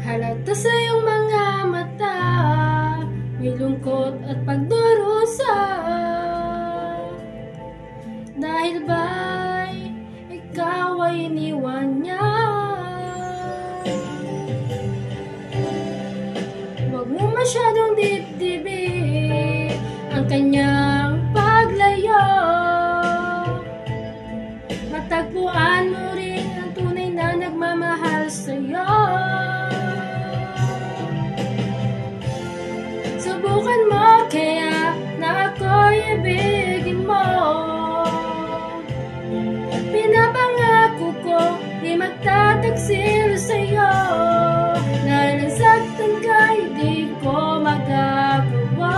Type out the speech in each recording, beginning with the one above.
Halata sa iyong mga mata, may lungkot at pagdurusa. Dahil ba'y ikaw ay iniwan niya? Huwag mo masyadong dibdibin ang kanyang paglayo. Matagpuan mo rin ang tunay na nagmamahal sa'yo. Subukan mo kaya na ako'y ibigin mo. Pinapangako ko di magtataksil sa'yo. Dahil nasaktan ka, hindi ko magagawa.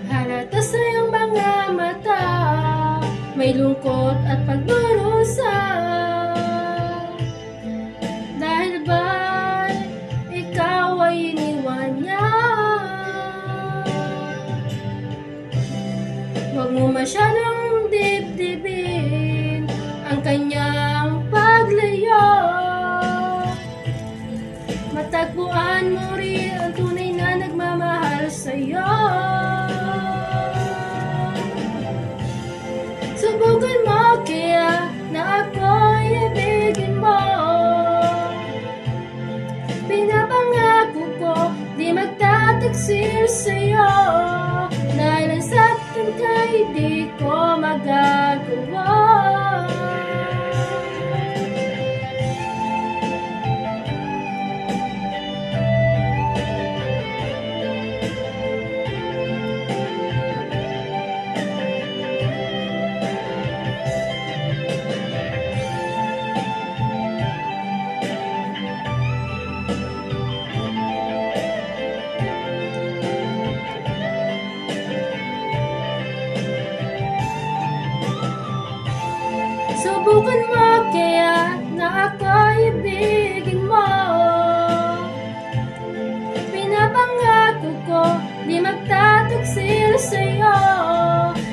Halata sa iyong mga mata, may lungkot at pagdurusa. Dahil ba'y ikaw ay iniwan niya? Huwag mo masyadong dibdibin ang kanyang paglayo. Matagpuan mo rin ang tunay na nagmamahal sa'yo. Subukan mo kaya na ako'y ibigin mo. Pinapangako ko di magtataksil sa'yo. Dahil ang saktan ka, hindi ko magagawa. Subukan mo kaya na ako'y ibigin mo. Pinapangako ko di magtataksil sa'yo.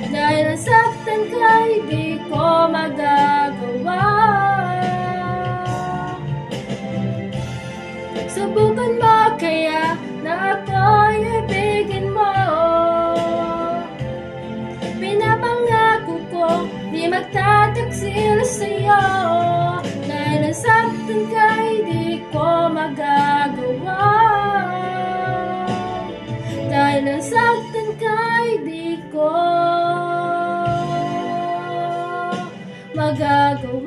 Dahil nasaktan ka, hindi ko magagawa. Subukan mo kaya na ako'y ibigin mo. Pinapangako ko di magtataksil sa'yo. Dahil nasaktan ka, hindi ko magagawa. Dahil nasaktan ka, hindi ko magagawa.